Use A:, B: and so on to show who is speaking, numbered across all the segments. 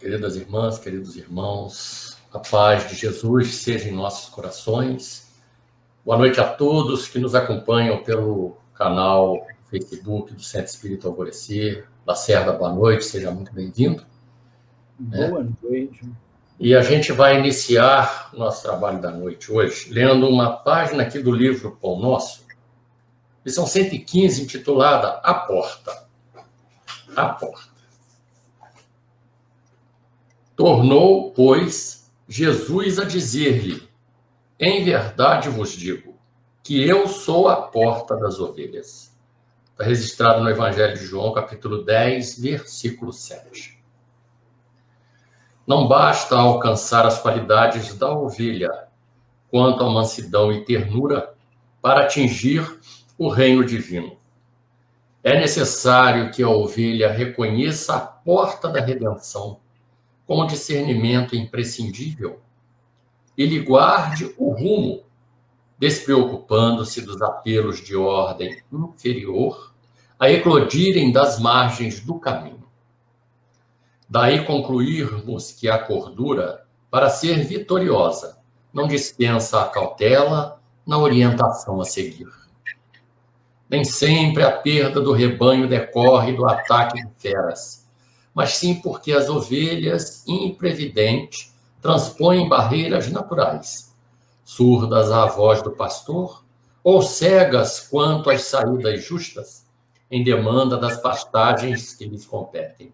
A: Queridas irmãs, queridos irmãos, a paz de Jesus seja em nossos corações. Boa noite a todos que nos acompanham pelo canal Facebook do Centro Espírita Alvorecer. Lacerda, boa noite, seja muito bem-vindo.
B: Boa noite.
A: E a gente vai iniciar o nosso trabalho da noite hoje lendo uma página aqui do livro Pão Nosso, lição 115, intitulada A Porta. A Porta. Tornou, pois, Jesus a dizer-lhe: em verdade vos digo, que eu sou a porta das ovelhas. Está registrado no Evangelho de João, capítulo 10, versículo 7. Não basta alcançar as qualidades da ovelha, quanto a mansidão e ternura, para atingir o reino divino. É necessário que a ovelha reconheça a porta da redenção, com um discernimento imprescindível, e lhe guarde o rumo, despreocupando-se dos apelos de ordem inferior a eclodirem das margens do caminho. Daí concluirmos que a cordura, para ser vitoriosa, não dispensa a cautela na orientação a seguir. Nem sempre a perda do rebanho decorre do ataque de feras, mas sim porque as ovelhas imprevidentes transpõem barreiras naturais, surdas à voz do pastor, ou cegas quanto às saídas justas, em demanda das pastagens que lhes competem.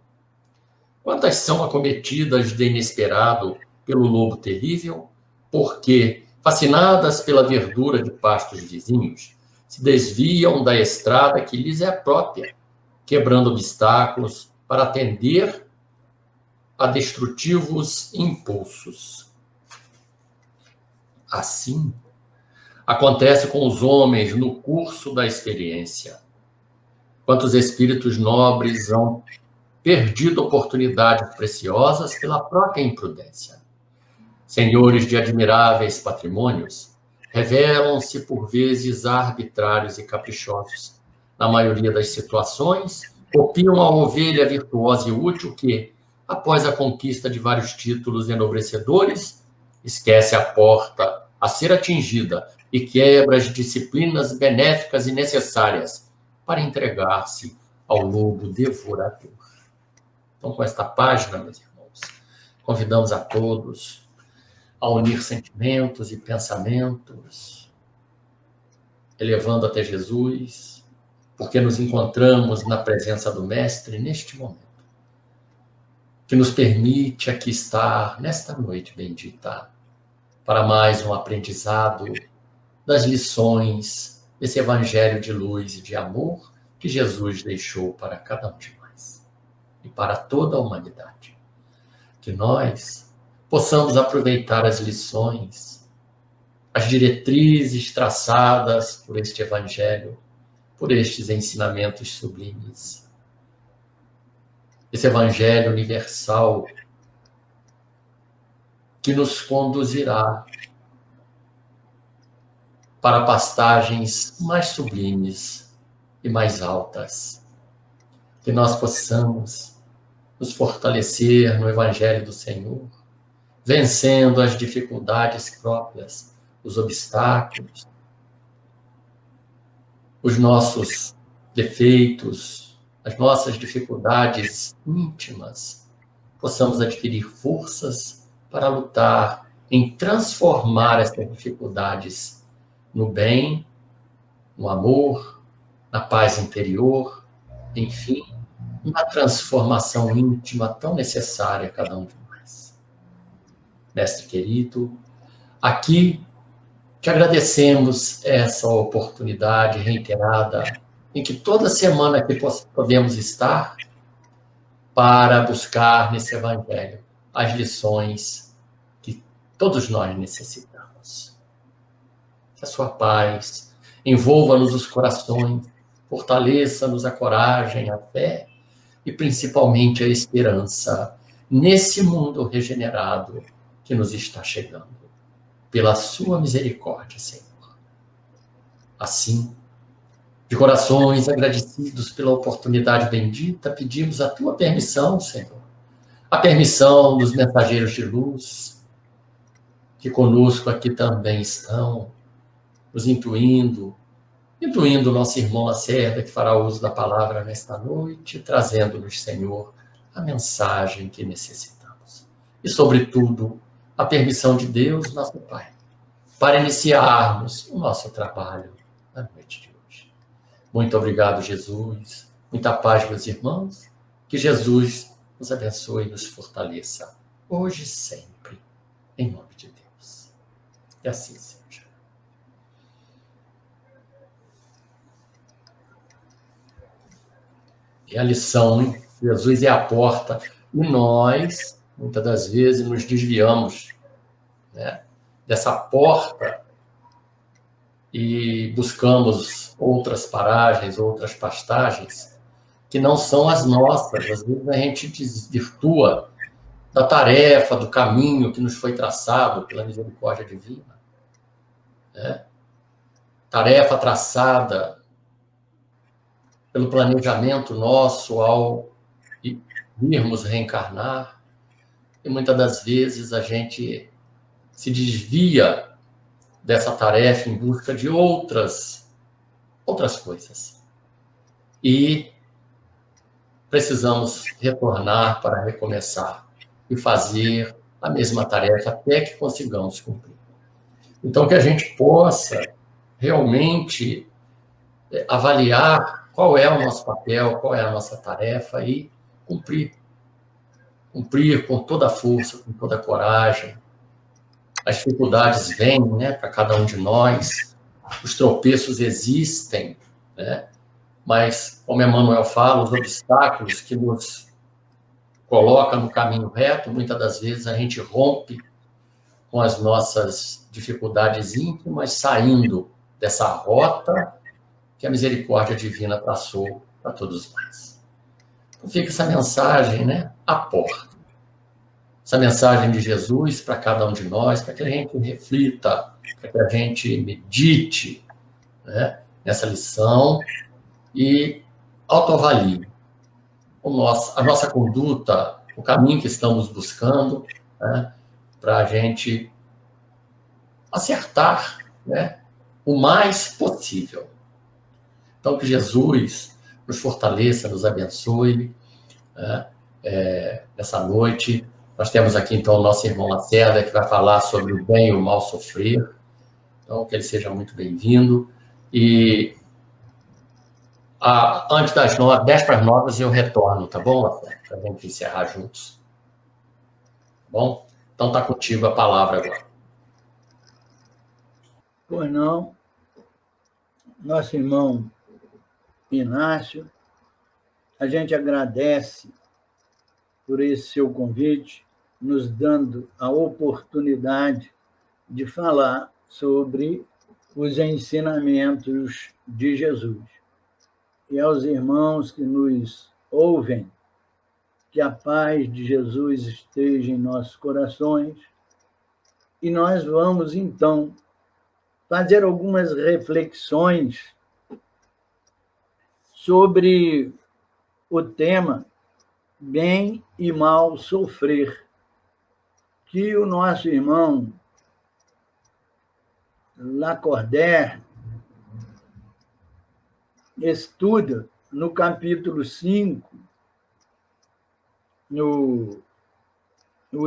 A: Quantas são acometidas de inesperado pelo lobo terrível, porque, fascinadas pela verdura de pastos vizinhos, se desviam da estrada que lhes é própria, quebrando obstáculos para atender a destrutivos impulsos. Assim, acontece com os homens no curso da experiência. Quantos espíritos nobres hão perdido oportunidades preciosas pela própria imprudência. Senhores de admiráveis patrimônios, revelam-se por vezes arbitrários e caprichosos. Na maioria das situações, copiam a ovelha virtuosa e útil que, após a conquista de vários títulos enobrecedores, esquece a porta a ser atingida e quebra as disciplinas benéficas e necessárias para entregar-se ao lobo devorador. Então, com esta página, meus irmãos, convidamos a todos a unir sentimentos e pensamentos, elevando até Jesus, porque nos encontramos na presença do Mestre neste momento, que nos permite aqui estar nesta noite bendita, para mais um aprendizado das lições desse Evangelho de luz e de amor que Jesus deixou para cada um de nós e para toda a humanidade. Que nós possamos aproveitar as lições, as diretrizes traçadas por este Evangelho, por estes ensinamentos sublimes. Esse Evangelho universal que nos conduzirá para pastagens mais sublimes e mais altas. Que nós possamos nos fortalecer no Evangelho do Senhor, vencendo as dificuldades próprias, os obstáculos, os nossos defeitos, as nossas dificuldades íntimas, possamos adquirir forças para lutar em transformar essas dificuldades no bem, no amor, na paz interior, enfim, uma transformação íntima tão necessária a cada um de nós. Mestre querido, aqui te agradecemos essa oportunidade reiterada em que toda semana aqui podemos estar para buscar nesse Evangelho as lições que todos nós necessitamos. Que a sua paz envolva-nos os corações, fortaleça-nos a coragem, a fé e principalmente a esperança nesse mundo regenerado que nos está chegando, pela sua misericórdia, Senhor. Assim, de corações agradecidos pela oportunidade bendita, pedimos a tua permissão, Senhor, a permissão dos mensageiros de luz, que conosco aqui também estão, nos intuindo o nosso irmão Lacerda, que fará uso da palavra nesta noite, trazendo-nos, Senhor, a mensagem que necessitamos. E, sobretudo, a permissão de Deus, nosso Pai, para iniciarmos o nosso trabalho na noite de hoje. Muito obrigado, Jesus. Muita paz, meus irmãos. Que Jesus nos abençoe e nos fortaleça, hoje e sempre, em nome de Deus. E assim seja. É a lição, hein? Jesus é a porta. E nós, muitas das vezes, nos desviamos, né, dessa porta e buscamos outras paragens, outras pastagens, que não são as nossas. Às vezes a gente desvirtua da tarefa, do caminho que nos foi traçado pela misericórdia divina. Né? Tarefa traçada pelo planejamento nosso ao virmos reencarnar, e muitas das vezes a gente se desvia dessa tarefa em busca de outras coisas. E precisamos retornar para recomeçar e fazer a mesma tarefa até que consigamos cumprir. Então, que a gente possa realmente avaliar qual é o nosso papel, qual é a nossa tarefa e cumprir com toda a força, com toda a coragem. As dificuldades vêm, né, para cada um de nós, os tropeços existem, né? Mas, como Emmanuel fala, os obstáculos que nos colocam no caminho reto, muitas das vezes a gente rompe com as nossas dificuldades íntimas, saindo dessa rota que a misericórdia divina traçou para todos nós. Então fica essa mensagem, né? A porta. Essa mensagem de Jesus para cada um de nós, para que a gente reflita, para que a gente medite, né, nessa lição e autoavalie a nossa conduta, o caminho que estamos buscando, né, para a gente acertar, né, o mais possível. Então, que Jesus nos fortaleça, nos abençoe, né, nessa noite. Nós temos aqui, então, o nosso irmão Lacerda, que vai falar sobre o bem e o mal sofrer. Então, que ele seja muito bem-vindo. E antes das 10 para as 9, eu retorno, tá bom, Lacerda? Para a gente encerrar juntos. Tá bom? Então, está contigo a palavra agora.
B: Pois não. Nosso irmão Inácio, a gente agradece por esse seu convite, nos dando a oportunidade de falar sobre os ensinamentos de Jesus. E aos irmãos que nos ouvem, que a paz de Jesus esteja em nossos corações. E nós vamos, então, fazer algumas reflexões sobre o tema bem e mal sofrer, que o nosso irmão Lacordaire estuda no capítulo 5, no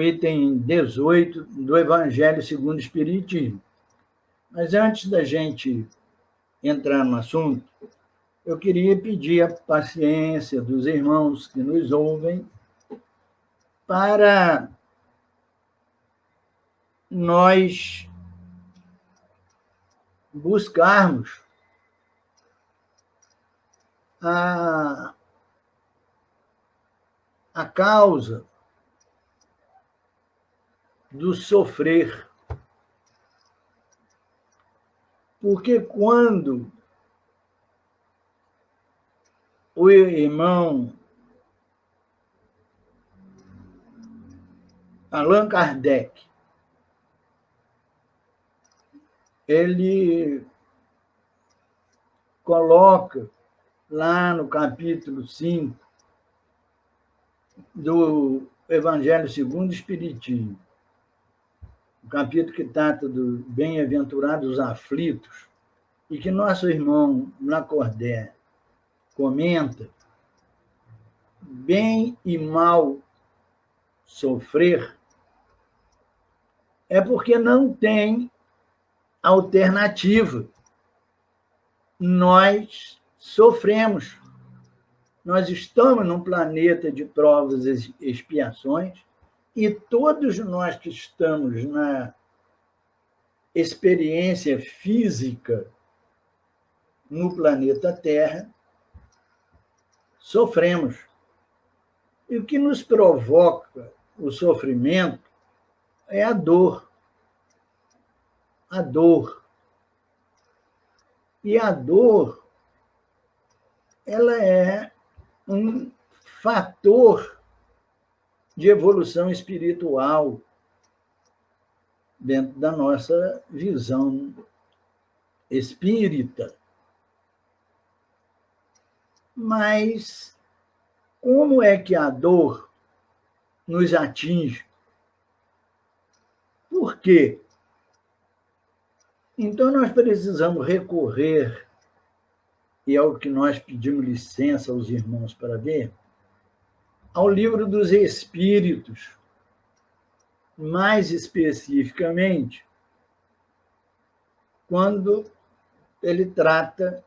B: item 18 do Evangelho segundo o Espiritismo. Mas antes da gente entrar no assunto, eu queria pedir a paciência dos irmãos que nos ouvem para nós buscarmos a causa do sofrer. Porque quando o irmão Allan Kardec ele coloca lá no capítulo 5 do Evangelho segundo o Espiritismo, o capítulo que trata do bem-aventurados aflitos, e que nosso irmão Lacordaire comenta, bem e mal sofrer é porque não tem alternativa. Nós sofremos. Nós estamos num planeta de provas e expiações, e todos nós que estamos na experiência física no planeta Terra, sofremos. E o que nos provoca o sofrimento é a dor. A dor. E a dor, ela é um fator de evolução espiritual dentro da nossa visão espírita. Mas como é que a dor nos atinge? Por quê? Então, nós precisamos recorrer, e é o que nós pedimos licença aos irmãos para ver, ao Livro dos Espíritos, mais especificamente, quando ele trata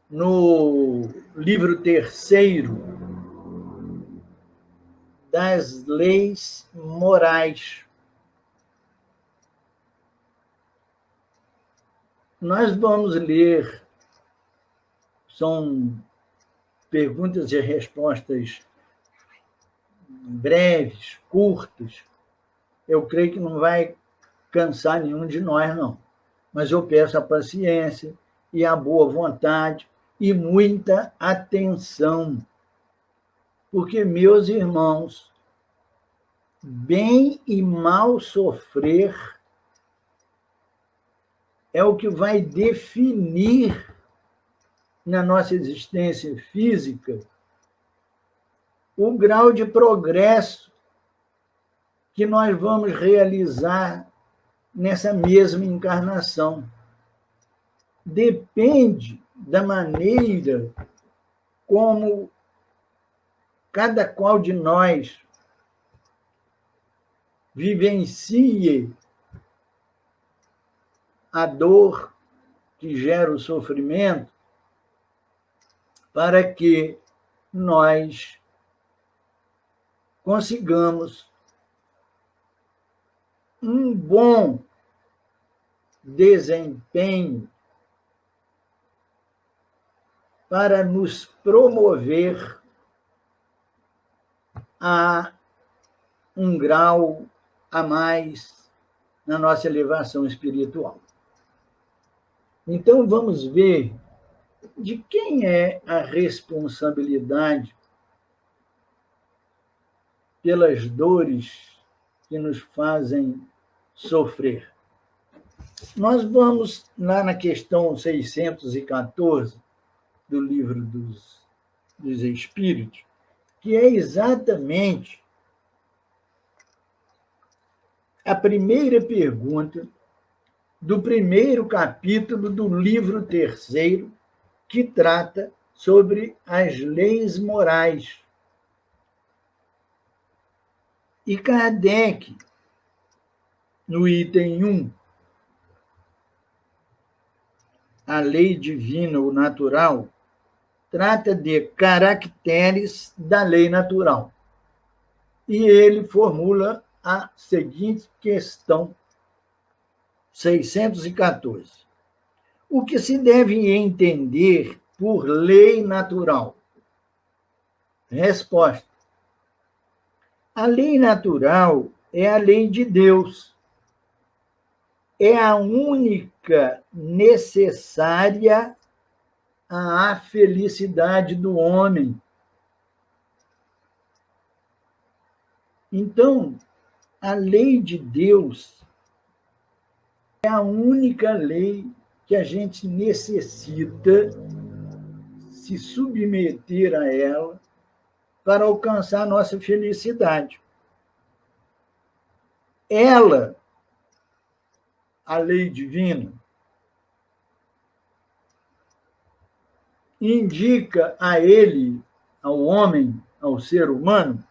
B: no livro 3º das leis morais. Nós vamos ler, são perguntas e respostas breves, curtas. Eu creio que não vai cansar nenhum de nós, não. Mas eu peço a paciência e a boa vontade e muita atenção. Porque, meus irmãos, bem e mal sofrer é o que vai definir na nossa existência física o grau de progresso que nós vamos realizar nessa mesma encarnação. Depende da maneira como cada qual de nós vivencie a dor que gera o sofrimento, para que nós consigamos um bom desempenho para nos promover a um grau a mais na nossa elevação espiritual. Então, vamos ver de quem é a responsabilidade pelas dores que nos fazem sofrer. Nós vamos lá na questão 614 do Livro dos Espíritos, que é exatamente a primeira pergunta do primeiro capítulo do livro 3º, que trata sobre as leis morais. E Kardec, no item 1, a lei divina ou natural, trata de caracteres da lei natural. E ele formula a seguinte questão, 614. O que se deve entender por lei natural? Resposta. A lei natural é a lei de Deus. É a única necessária à felicidade do homem. Então, a lei de Deus é a única lei que a gente necessita se submeter a ela para alcançar a nossa felicidade. Ela, a lei divina, indica a ele, ao homem, ao ser humano,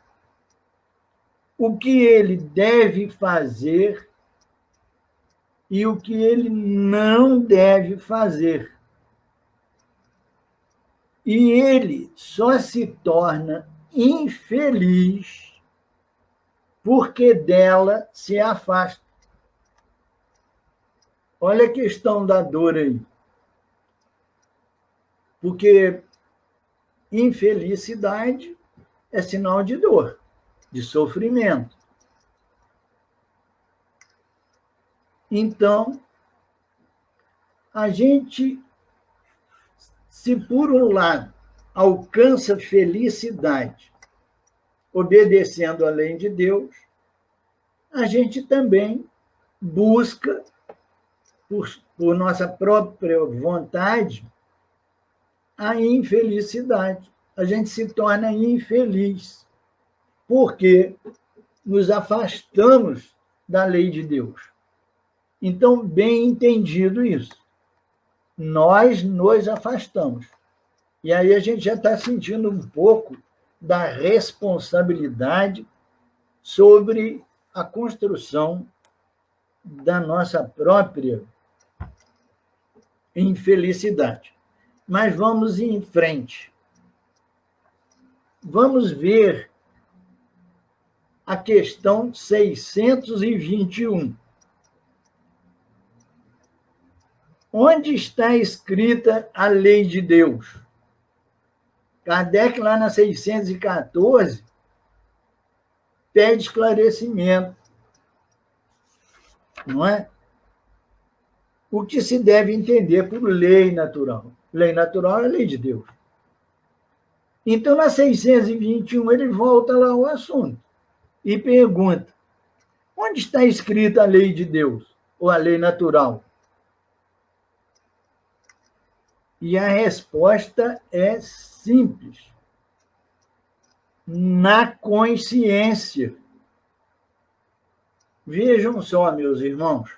B: o que ele deve fazer e o que ele não deve fazer. E ele só se torna infeliz porque dela se afasta. Olha a questão da dor aí. Porque infelicidade é sinal de dor, de sofrimento. Então, a gente, se por um lado alcança felicidade obedecendo à lei de Deus, a gente também busca, por nossa própria vontade, a infelicidade. A gente se torna infeliz, porque nos afastamos da lei de Deus. Então, bem entendido isso, nós nos afastamos. E aí a gente já está sentindo um pouco da responsabilidade sobre a construção da nossa própria infelicidade. Mas vamos em frente. Vamos ver a questão 621. Onde está escrita a lei de Deus? Kardec, lá na 614, pede esclarecimento. Não é? O que se deve entender por lei natural? Lei natural é a lei de Deus. Então, na 621, ele volta lá ao assunto e pergunta: onde está escrita a lei de Deus, ou a lei natural? E a resposta é simples: na consciência. Vejam só, meus irmãos,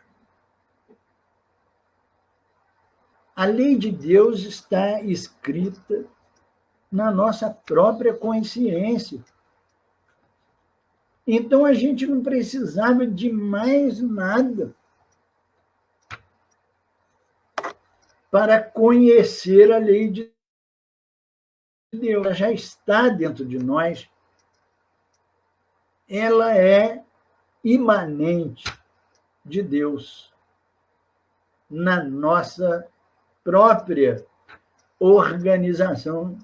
B: a lei de Deus está escrita na nossa própria consciência. Então, a gente não precisava de mais nada para conhecer a lei de Deus. Ela já está dentro de nós. Ela é imanente de Deus na nossa própria organização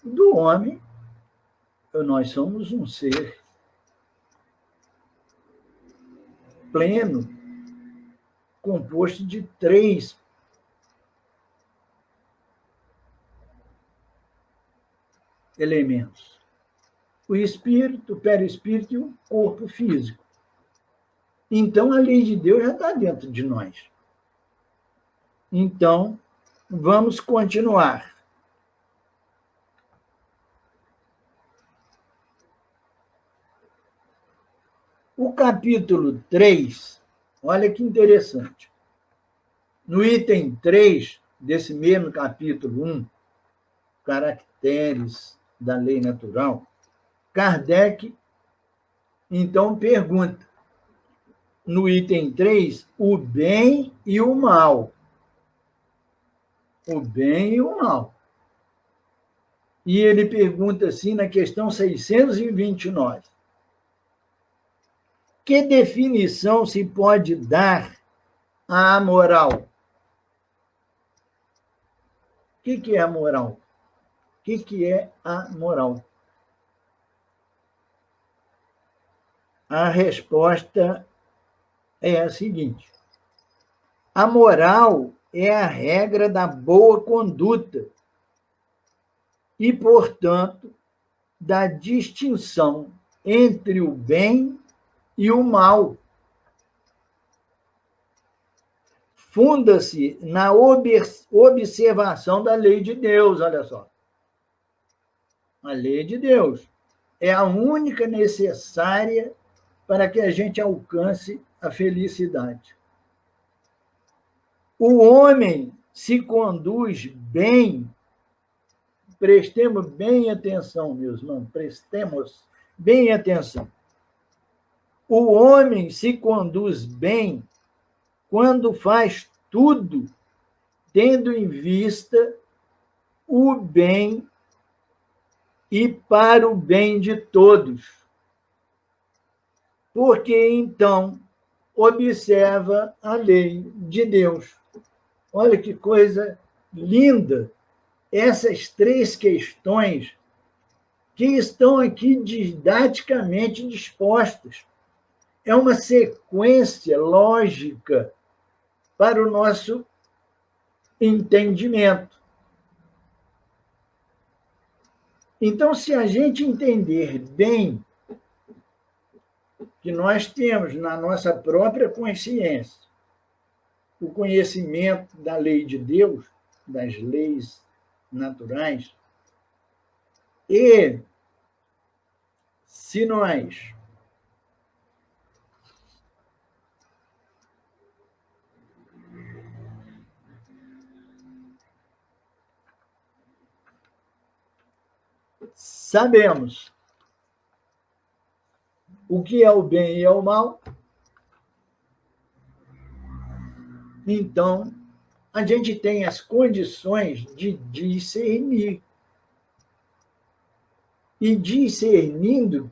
B: do homem. Nós somos um ser pleno, composto de 3 elementos: o espírito, o perispírito e o corpo físico. Então, a lei de Deus já está dentro de nós. Então, vamos continuar. O capítulo 3, olha que interessante. No item 3 desse mesmo capítulo 1, caracteres da lei natural, Kardec, então, pergunta, no item 3, o bem e o mal. O bem e o mal. E ele pergunta assim, na questão 629, que definição se pode dar à moral? O que é a moral? O que é a moral? A resposta é a seguinte: a moral é a regra da boa conduta e, portanto, da distinção entre o bem e o mal. Funda-se na observação da lei de Deus, olha só. A lei de Deus é a única necessária para que a gente alcance a felicidade. O homem se conduz bem, prestemos bem atenção, meus irmãos, prestemos bem atenção. O homem se conduz bem quando faz tudo tendo em vista o bem e para o bem de todos. Porque então observa a lei de Deus. Olha que coisa linda! Essas três questões que estão aqui didaticamente dispostas. É uma sequência lógica para o nosso entendimento. Então, se a gente entender bem que nós temos na nossa própria consciência o conhecimento da lei de Deus, das leis naturais, e se nós sabemos o que é o bem e é o mal, então a gente tem as condições de discernir. E discernindo,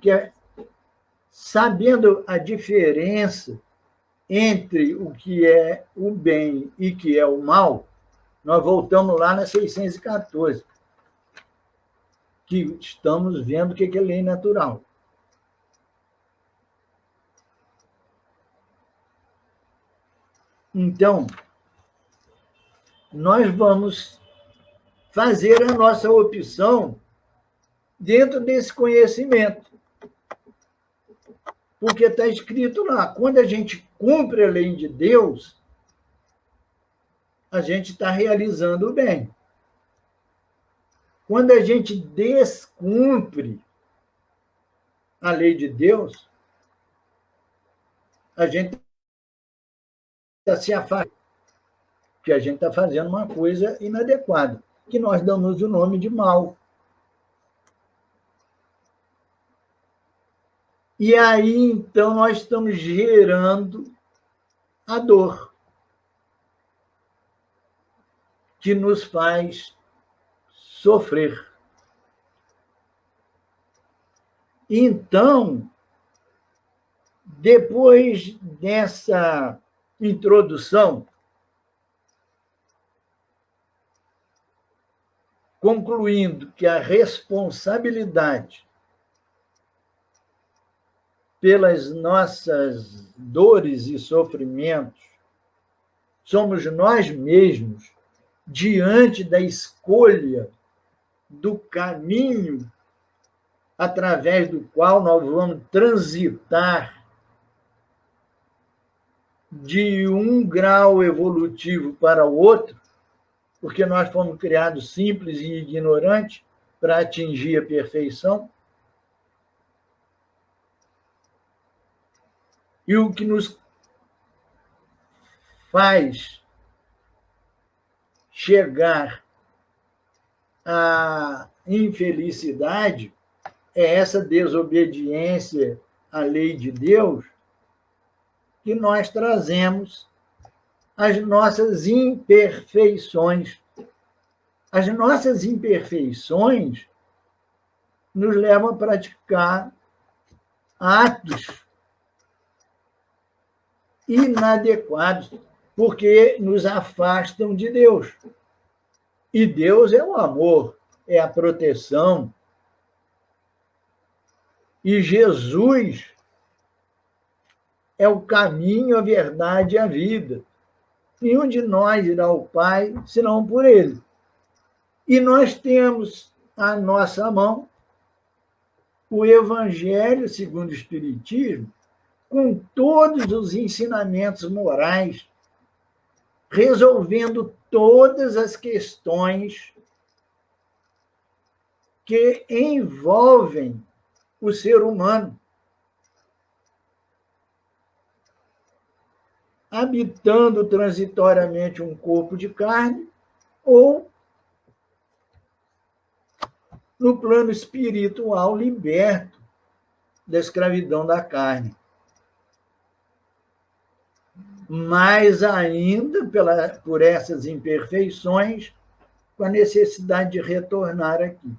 B: sabendo a diferença entre o que é o bem e o que é o mal, nós voltamos lá na 614, que estamos vendo o que é lei natural. Então, nós vamos fazer a nossa opção dentro desse conhecimento. Porque está escrito lá, quando a gente cumpre a lei de Deus, a gente está realizando o bem. Quando a gente descumpre a lei de Deus, a gente está se afastando, que a gente está fazendo uma coisa inadequada, que nós damos o nome de mal. E aí, então, nós estamos gerando a dor, que nos faz sofrer. Então, depois dessa introdução, concluindo que a responsabilidade pelas nossas dores e sofrimentos somos nós mesmos, diante da escolha do caminho através do qual nós vamos transitar de um grau evolutivo para o outro, porque nós fomos criados simples e ignorantes para atingir a perfeição. E o que nos faz chegar à infelicidade é essa desobediência à lei de Deus, que nós trazemos as nossas imperfeições. As nossas imperfeições nos levam a praticar atos inadequados, porque nos afastam de Deus. E Deus é o amor, é a proteção. E Jesus é o caminho, a verdade e a vida. Nenhum de nós irá ao Pai, senão por Ele. E nós temos à nossa mão o Evangelho segundo o Espiritismo, com todos os ensinamentos morais, resolvendo todas as questões que envolvem o ser humano, habitando transitoriamente um corpo de carne ou no plano espiritual liberto da escravidão da carne. Mais ainda, por essas imperfeições, com a necessidade de retornar aqui.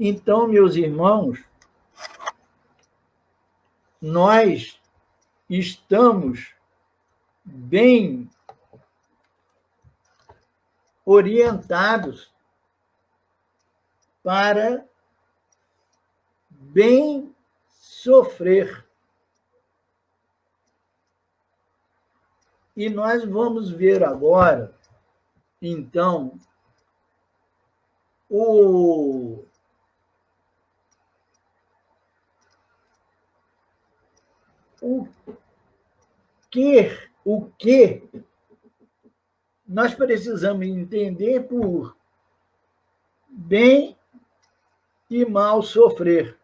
B: Então, meus irmãos, nós estamos bem orientados para bem sofrer. E nós vamos ver agora, então, o que nós precisamos entender por bem e mal sofrer.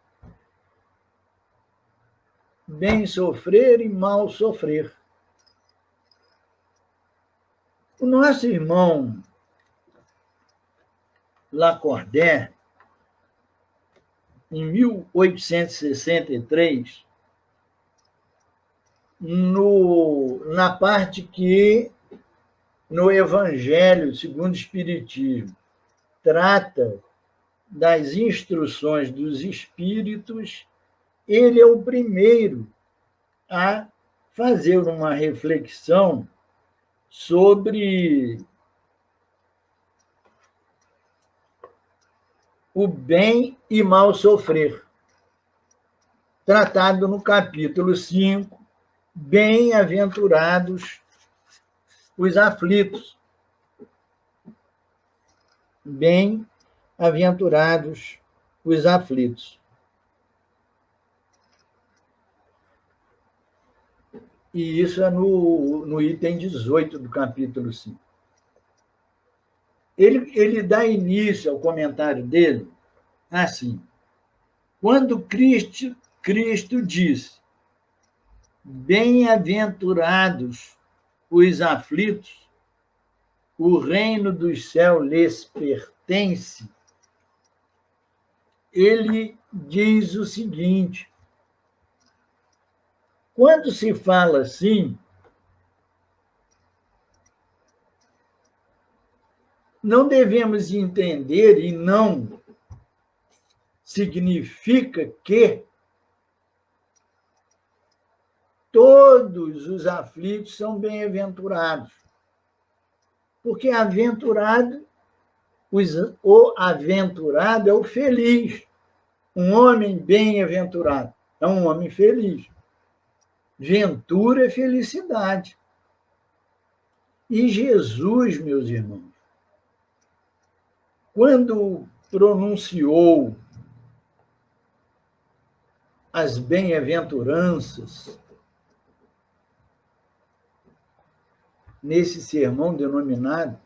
B: Bem sofrer e mal sofrer. O nosso irmão Lacordaire, em 1863, na parte que no Evangelho segundo o Espiritismo trata das instruções dos espíritos, ele é o primeiro a fazer uma reflexão sobre o bem e mal sofrer, tratado no capítulo 5, Bem-aventurados os aflitos. Bem-aventurados os aflitos. E isso é no item 18 do capítulo 5. Ele dá início ao comentário dele assim: quando Cristo diz, bem-aventurados os aflitos, o reino dos céus lhes pertence, ele diz o seguinte: quando se fala assim, não devemos entender, e não significa que todos os aflitos são bem-aventurados. Porque o aventurado é o feliz. Um homem bem-aventurado é um homem feliz. Ventura é felicidade. E Jesus, meus irmãos, quando pronunciou as bem-aventuranças, nesse sermão denominado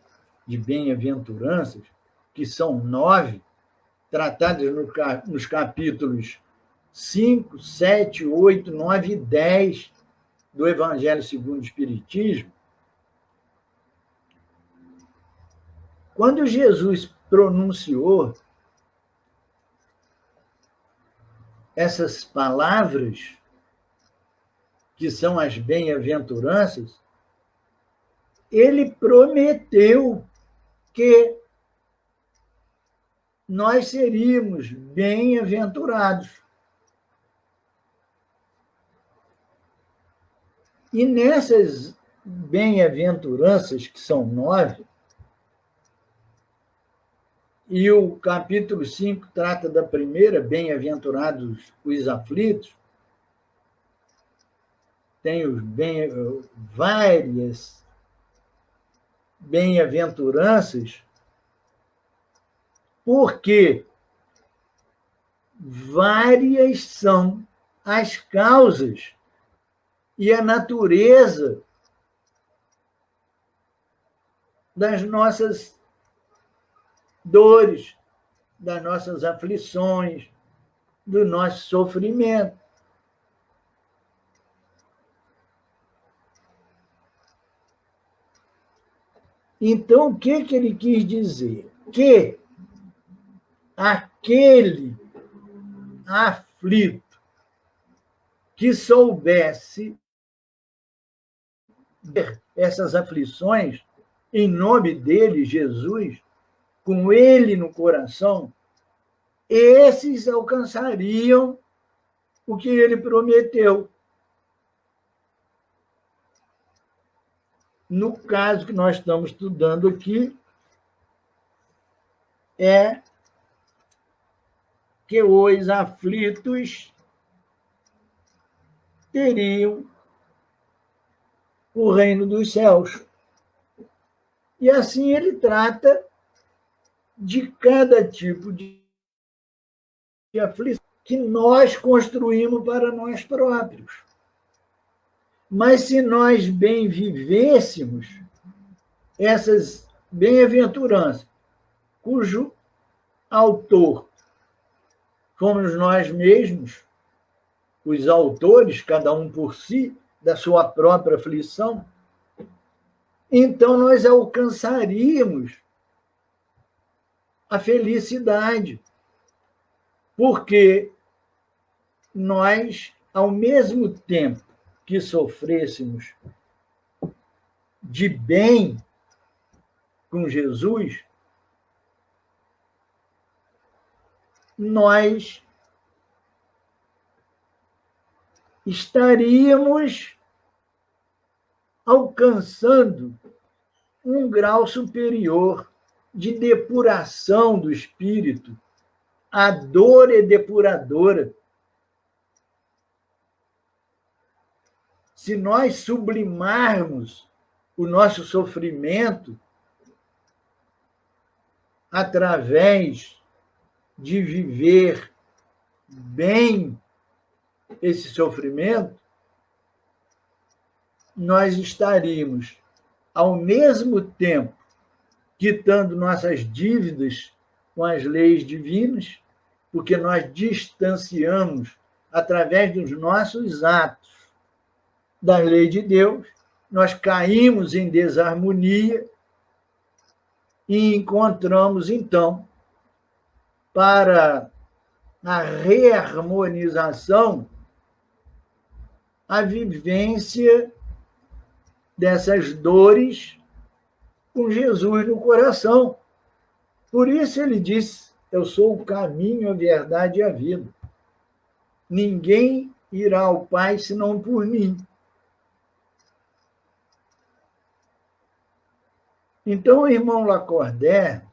B: de bem-aventuranças, que são 9, tratadas nos capítulos 5, 7, 8, 9 e 10 do Evangelho segundo o Espiritismo, quando Jesus pronunciou essas palavras, que são as bem-aventuranças, ele prometeu que nós seríamos bem-aventurados. E nessas bem-aventuranças, que são 9, e o capítulo 5 trata da primeira, bem-aventurados os aflitos, tem várias bem-aventuranças, porque várias são as causas e a natureza das nossas dores, das nossas aflições, do nosso sofrimento. Então, o que ele quis dizer? Que aquele aflito que soubesse ver essas aflições em nome dele, Jesus, com ele no coração, esses alcançariam o que ele prometeu. No caso que nós estamos estudando aqui, é que os aflitos teriam o reino dos céus. E assim ele trata de cada tipo de aflição que nós construímos para nós próprios. Mas se nós bem vivêssemos essas bem-aventuranças, cujo autor fomos nós mesmos, os autores, cada um por si, da sua própria aflição, então nós alcançaríamos a felicidade, porque nós, ao mesmo tempo que sofrêssemos de bem com Jesus, nós estaríamos alcançando um grau superior de depuração do espírito. A dor é depuradora. Se nós sublimarmos o nosso sofrimento através de viver bem esse sofrimento, nós estaríamos, ao mesmo tempo, quitando nossas dívidas com as leis divinas, porque nós distanciamos, através dos nossos atos, da lei de Deus, nós caímos em desarmonia e encontramos, então, para a reharmonização, a vivência dessas dores com Jesus no coração. Por isso ele disse: eu sou o caminho, a verdade e a vida. Ninguém irá ao Pai senão por mim. Então, o irmão Lacordaire,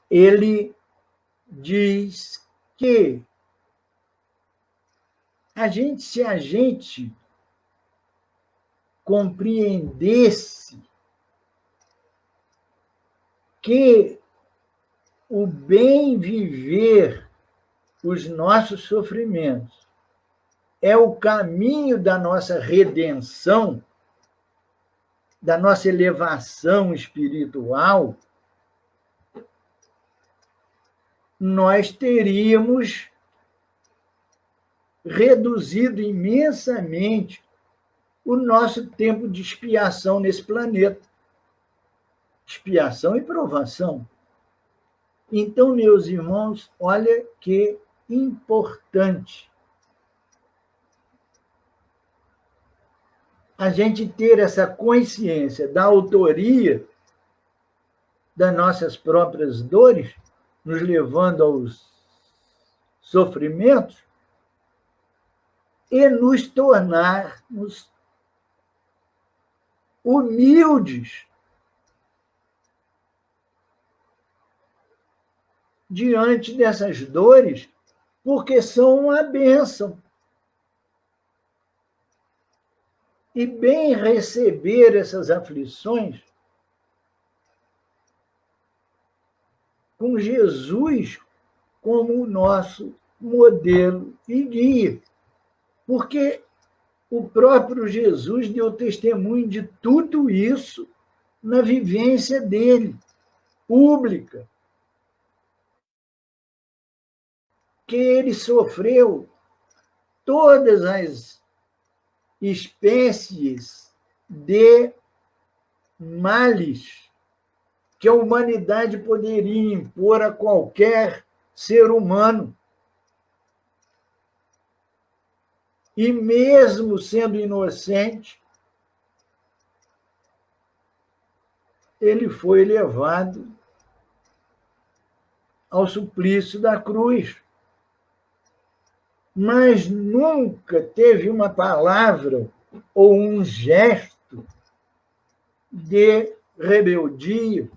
B: ele diz que se a gente compreendesse que o bem viver os nossos sofrimentos é o caminho da nossa redenção, da nossa elevação espiritual, nós teríamos reduzido imensamente o nosso tempo de expiação nesse planeta. Expiação e provação. Então, meus irmãos, olha que importante a gente ter essa consciência da autoria das nossas próprias dores, nos levando aos sofrimentos, e nos tornarmos humildes diante dessas dores, porque são uma bênção. E bem receber essas aflições com Jesus como o nosso modelo e guia. Porque o próprio Jesus deu testemunho de tudo isso na vivência dele, pública. que ele sofreu todas as espécies de males que a humanidade poderia impor a qualquer ser humano. E mesmo sendo inocente, ele foi levado ao suplício da cruz. Mas nunca teve uma palavra ou um gesto de rebeldia,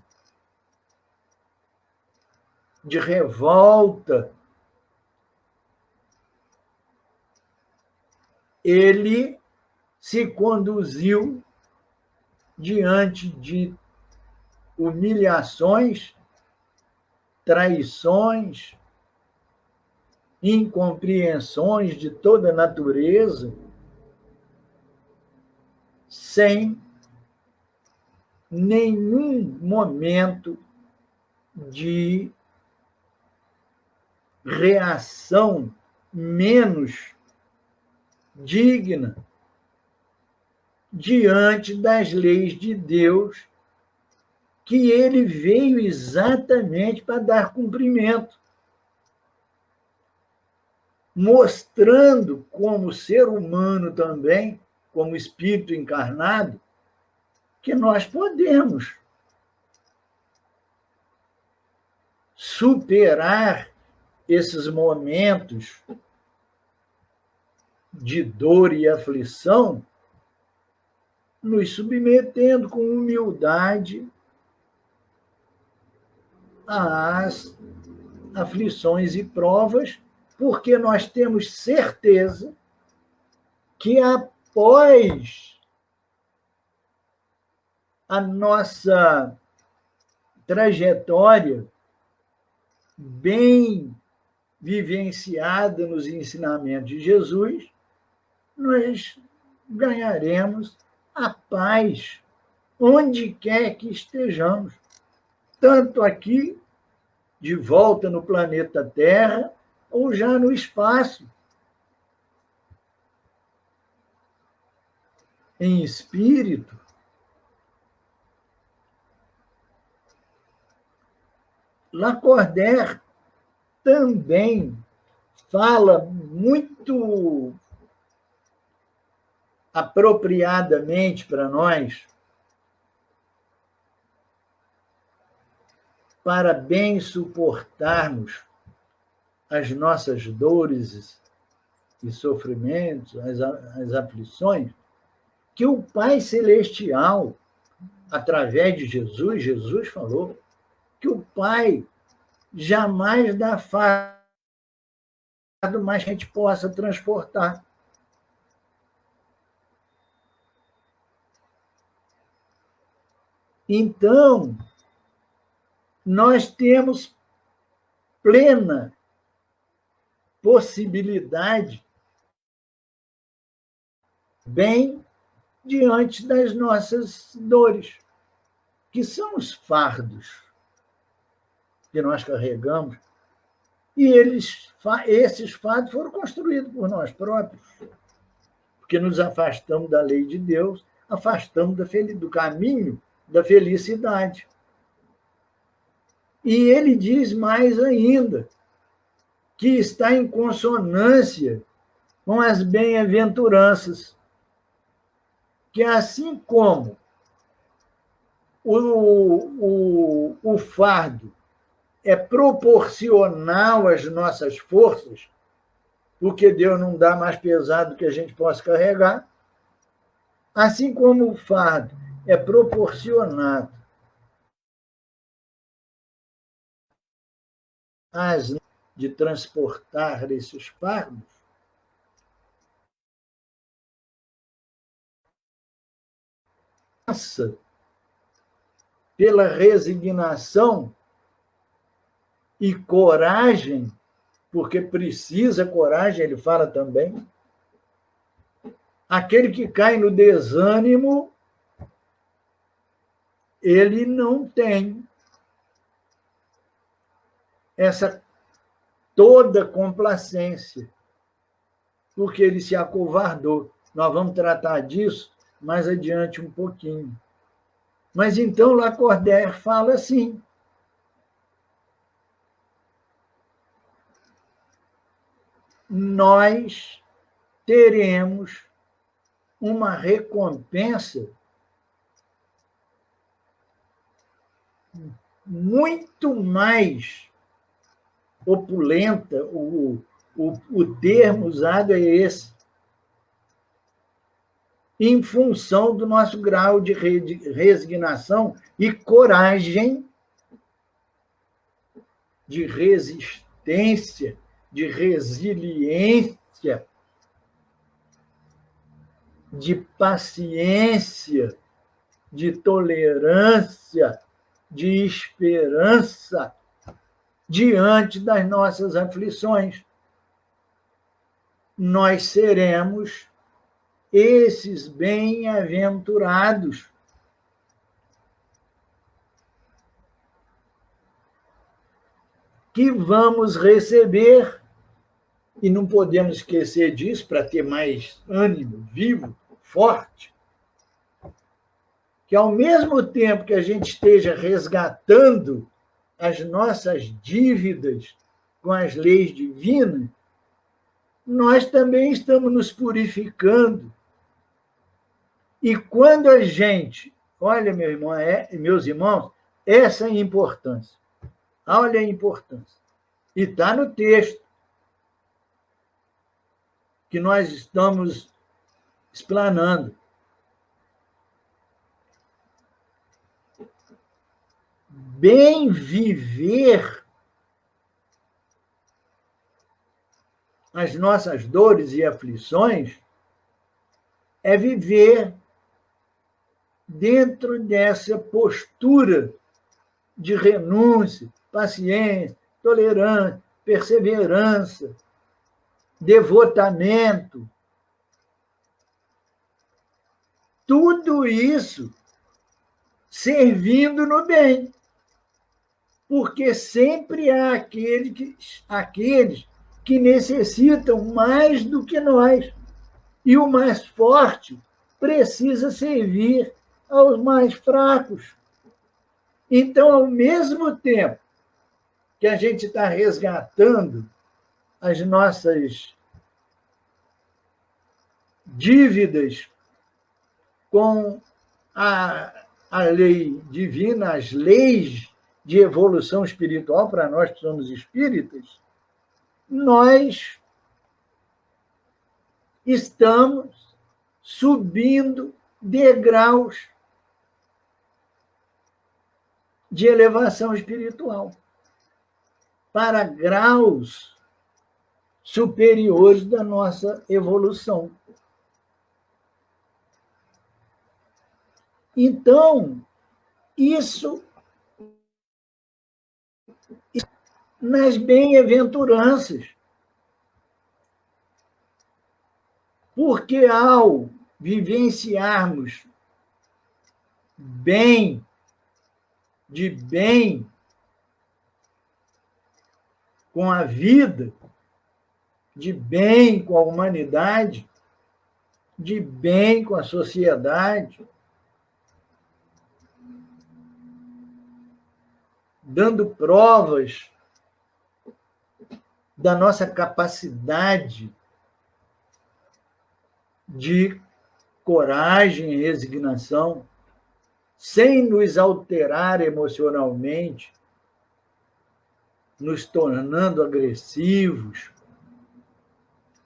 B: de revolta. Ele se conduziu diante de humilhações, traições, incompreensões de toda natureza, sem nenhum momento de reação menos digna diante das leis de Deus, que ele veio exatamente para dar cumprimento, mostrando como ser humano também, como espírito encarnado, que nós podemos superar esses momentos de dor e aflição, nos submetendo com humildade às aflições e provas, porque nós temos certeza que após a nossa trajetória bem vivenciada nos ensinamentos de Jesus, nós ganharemos a paz onde quer que estejamos, tanto aqui, de volta no planeta Terra, ou já no espaço. Em espírito, Lacordaire também fala muito apropriadamente para nós, para bem suportarmos as nossas dores e sofrimentos, as aflições, que o Pai Celestial, através de Jesus, Jesus falou que o Pai jamais dá fardo mais que a gente possa transportar. Então, nós temos plena possibilidade, bem diante das nossas dores, que são os fardos que nós carregamos, e esses fardos foram construídos por nós próprios, porque nos afastamos da lei de Deus, afastamos do caminho da felicidade. E ele diz mais ainda, que está em consonância com as bem-aventuranças, que assim como o fardo é proporcional às nossas forças, porque Deus não dá mais pesado que a gente possa carregar, assim como o fardo é proporcionado às de transportar esses fardos, passa pela resignação e coragem, porque precisa coragem, ele fala também. Aquele que cai no desânimo, ele não tem essa toda complacência, porque ele se acovardou. Nós vamos tratar disso mais adiante um pouquinho. Mas então Lacordaire fala assim: nós teremos uma recompensa muito mais opulenta, o termo usado é esse, em função do nosso grau de resignação e coragem, de resistência, de resiliência, de paciência, de tolerância, de esperança diante das nossas aflições. Nós seremos esses bem-aventurados que vamos receber, e não podemos esquecer disso para ter mais ânimo, vivo, forte, que ao mesmo tempo que a gente esteja resgatando as nossas dívidas com as leis divinas, nós também estamos nos purificando. E quando a gente, olha, meu irmão, meus irmãos, essa é a importância. Olha a importância. E está no texto que nós estamos explanando. Bem viver as nossas dores e aflições é viver dentro dessa postura de renúncia, paciência, tolerância, perseverança, devotamento. Tudo isso servindo no bem. Porque sempre há aqueles que necessitam mais do que nós. E o mais forte precisa servir aos mais fracos. Então, ao mesmo tempo que a gente está resgatando as nossas dívidas com a lei divina, as leis de evolução espiritual para nós que somos espíritas, nós estamos subindo degraus de elevação espiritual para graus superiores da nossa evolução. Então, isso nas bem-aventuranças. Porque ao vivenciarmos bem, de bem com a vida, de bem com a humanidade, de bem com a sociedade, dando provas da nossa capacidade de coragem e resignação, sem nos alterar emocionalmente, nos tornando agressivos,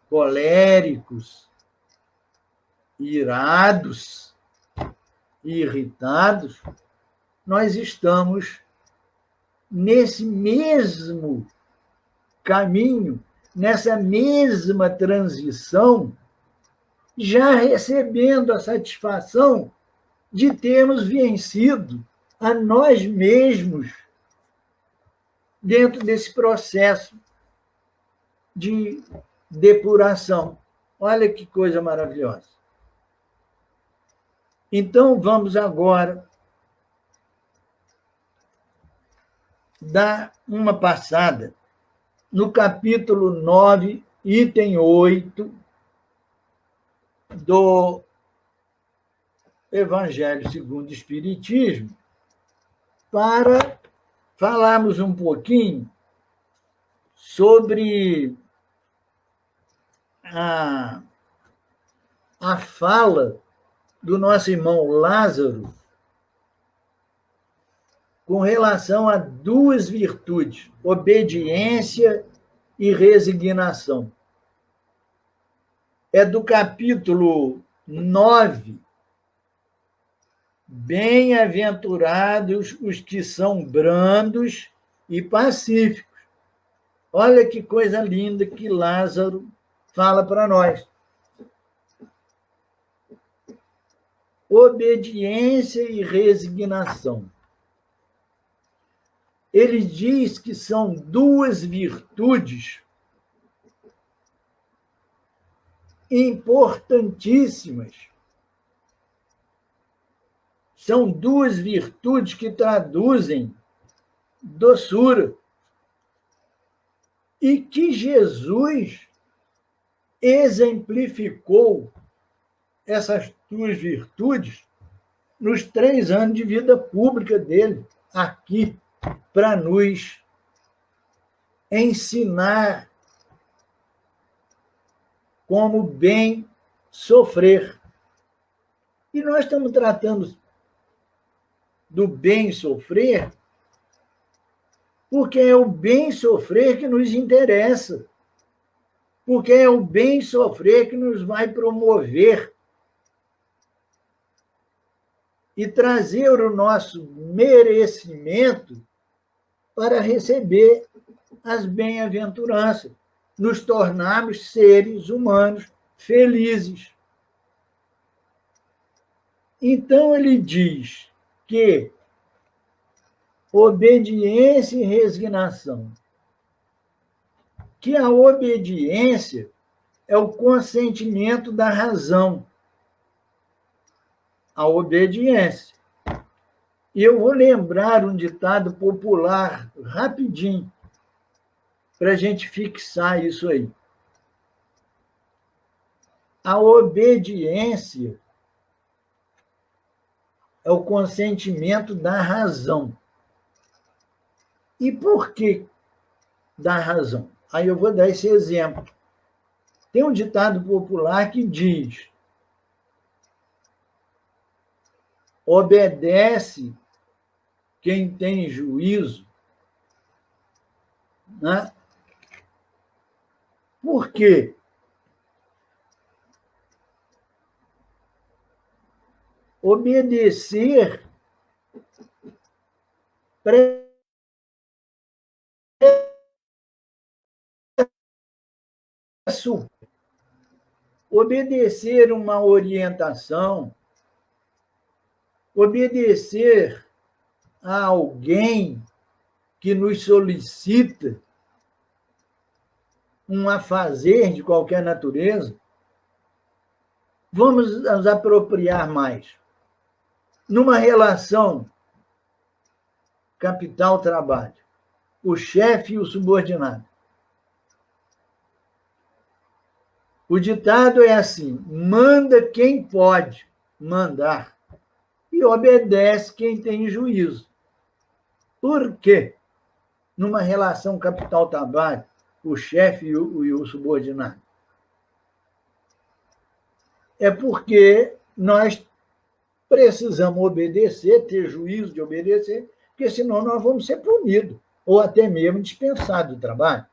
B: coléricos, irados e irritados, nós estamos nesse mesmo caminho, nessa mesma transição, já recebendo a satisfação de termos vencido a nós mesmos dentro desse processo de depuração. Olha que coisa maravilhosa. Então, vamos agora dar uma passada no capítulo 9, item 8 do Evangelho segundo o Espiritismo, para falarmos um pouquinho sobre a fala do nosso irmão Lázaro com relação a duas virtudes, obediência e resignação. É do capítulo 9, bem-aventurados os que são brandos e pacíficos. Olha que coisa linda que Lázaro fala para nós. Obediência e resignação. Ele diz que são duas virtudes importantíssimas. São duas virtudes que traduzem doçura. E que Jesus exemplificou essas duas virtudes nos 3 anos de vida pública dele, aqui, para nos ensinar como bem sofrer. E nós estamos tratando do bem sofrer porque é o bem sofrer que nos interessa, porque é o bem sofrer que nos vai promover e trazer o nosso merecimento para receber as bem-aventuranças, nos tornarmos seres humanos felizes. Então, ele diz que obediência e resignação, que a obediência é o consentimento da razão, a obediência. E eu vou lembrar um ditado popular rapidinho, para a gente fixar isso aí. A obediência é o consentimento da razão. E por que da razão? Aí eu vou dar esse exemplo. Tem um ditado popular que diz: obedece quem tem juízo. Né? Por quê? Obedecer obedecer uma orientação, obedecer a alguém que nos solicita um afazer de qualquer natureza. Vamos nos apropriar mais. Numa relação capital-trabalho, o chefe e o subordinado. O ditado é assim: manda quem pode mandar e obedece quem tem juízo. Por quê? Numa relação capital-trabalho, o chefe e o subordinado. É porque nós precisamos obedecer, ter juízo de obedecer, porque senão nós vamos ser punidos, ou até mesmo dispensados do trabalho.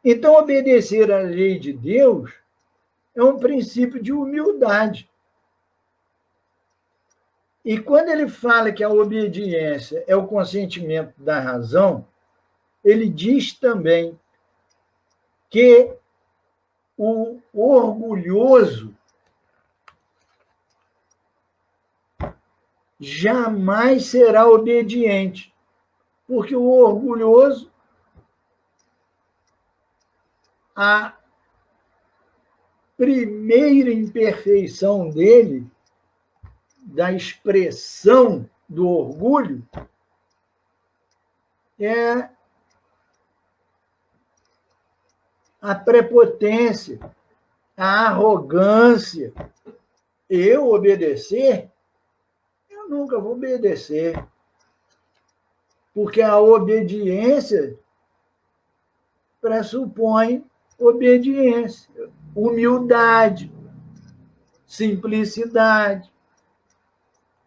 B: Então, obedecer à lei de Deus é um princípio de humildade. E quando ele fala que a obediência é o consentimento da razão, ele diz também que o orgulhoso jamais será obediente, porque o orgulhoso, a primeira imperfeição dele, da expressão do orgulho, é a prepotência, a arrogância. Eu obedecer? Eu nunca vou obedecer. Porque a obediência pressupõe obediência, humildade, simplicidade.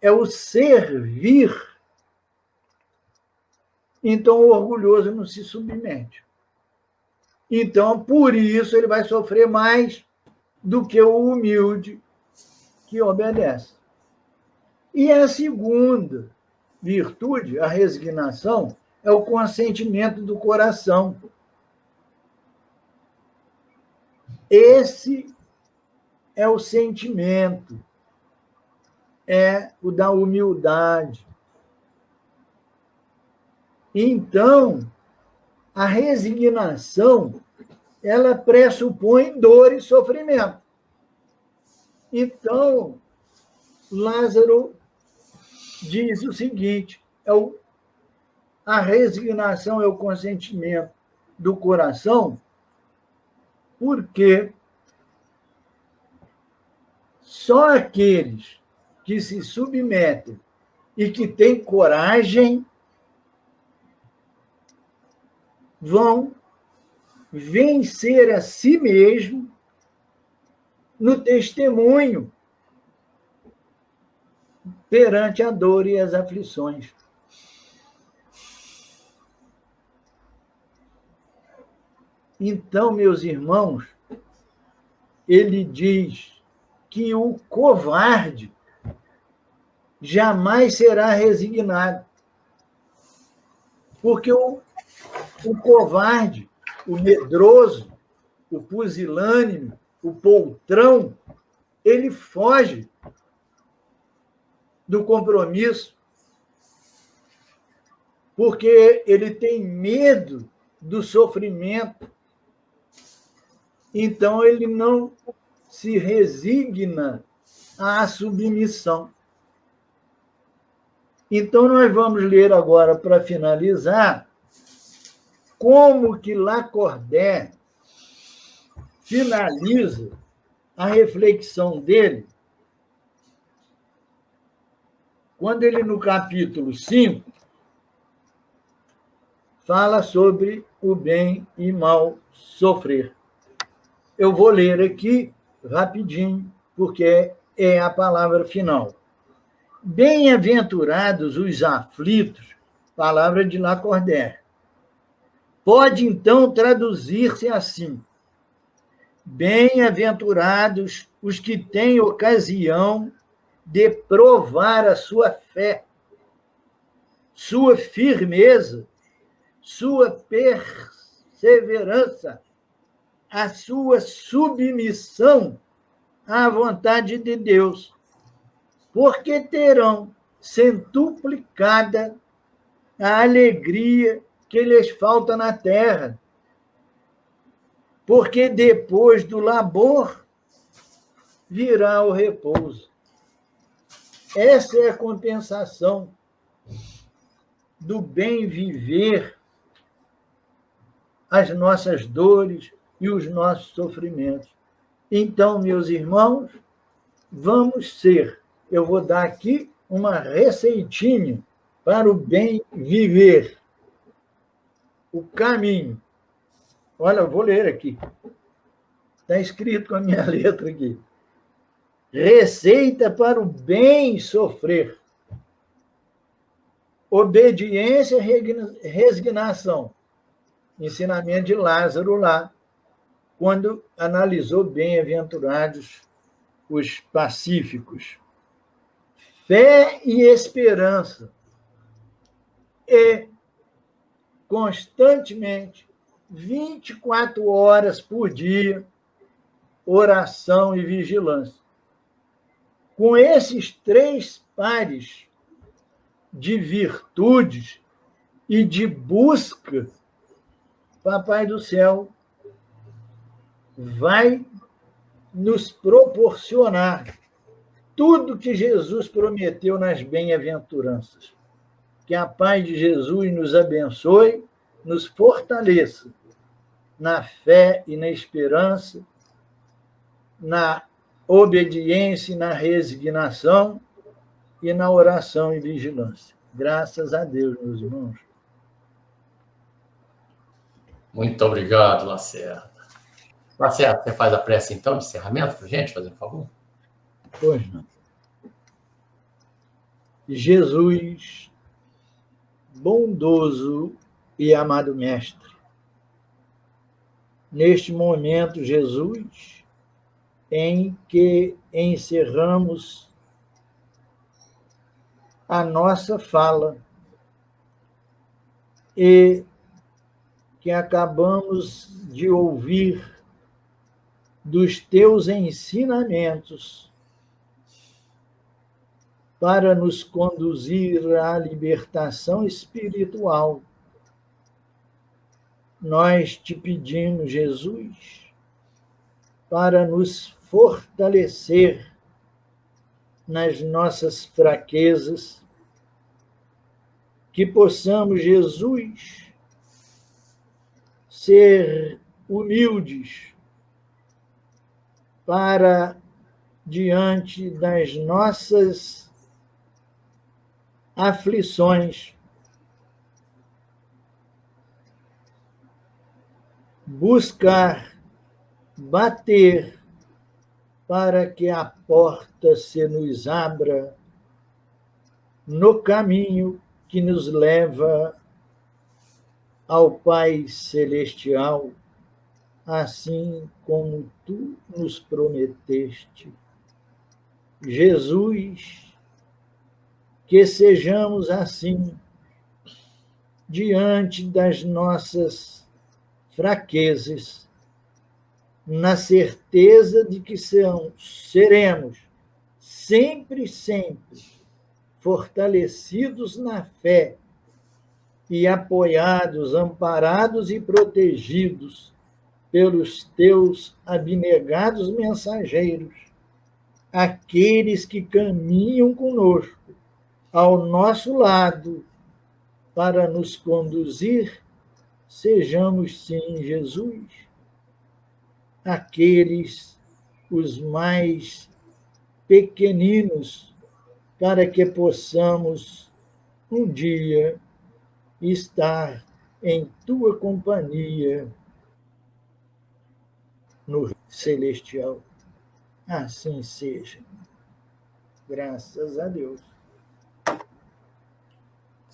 B: É o servir. Então, o orgulhoso não se submete. Então, por isso, ele vai sofrer mais do que o humilde que obedece. E a segunda virtude, a resignação, é o consentimento do coração. Esse é o sentimento, é o da humildade. Então, a resignação, ela pressupõe dor e sofrimento. Então, Lázaro diz o seguinte, a resignação é o consentimento do coração, porque só aqueles que se submetem e que têm coragem vão vencer a si mesmo no testemunho perante a dor e as aflições. Então, meus irmãos, ele diz que o covarde jamais será resignado. Porque o covarde, o medroso, o pusilânime, o poltrão, ele foge do compromisso, porque ele tem medo do sofrimento. Então, ele não se resigna à submissão. Então, nós vamos ler agora, para finalizar, como que Lacordaire finaliza a reflexão dele, quando ele, no capítulo 5, fala sobre o bem e mal sofrer. Eu vou ler aqui rapidinho, porque é a palavra final. Bem-aventurados os aflitos, palavra de Lacordaire. Pode, então, traduzir-se assim: bem-aventurados os que têm ocasião de provar a sua fé, sua firmeza, sua perseverança, a sua submissão à vontade de Deus, porque terão centuplicada a alegria que lhes falta na terra, porque depois do labor virá o repouso. Essa é a compensação do bem viver, as nossas dores e os nossos sofrimentos. Então, meus irmãos, vamos ser. Eu vou dar aqui uma receitinha para o bem viver. O caminho. Olha, eu vou ler aqui. Está escrito com a minha letra aqui. Receita para o bem sofrer. Obediência e resignação. Ensinamento de Lázaro lá, quando analisou bem-aventurados os pacíficos. Fé e esperança. E, constantemente, 24 horas por dia, oração e vigilância. Com esses 3 pares de virtudes e de busca, Papai do Céu vai nos proporcionar tudo que Jesus prometeu nas bem-aventuranças. Que a paz de Jesus nos abençoe, nos fortaleça na fé e na esperança, na obediência e na resignação e na oração e vigilância. Graças a Deus, meus irmãos.
A: Muito obrigado, Lacerda. Lacerda, você faz a prece, então, de encerramento para a gente, fazendo um favor?
B: Pois não. Jesus, bondoso e amado Mestre, neste momento, Jesus, em que encerramos a nossa fala e que acabamos de ouvir dos teus ensinamentos para nos conduzir à libertação espiritual. Nós te pedimos, Jesus, para nos fortalecer nas nossas fraquezas, que possamos, Jesus, ser humildes para, diante das nossas aflições, buscar, bater, para que a porta se nos abra no caminho que nos leva ao Pai Celestial, assim como tu nos prometeste. Jesus, que sejamos assim, diante das nossas fraquezas, na certeza de que seremos sempre, sempre fortalecidos na fé e apoiados, amparados e protegidos pelos teus abnegados mensageiros, aqueles que caminham conosco, ao nosso lado, para nos conduzir, sejamos, sim, Jesus, aqueles, os mais pequeninos, para que possamos um dia estar em tua companhia no celestial. Assim seja. Graças a Deus.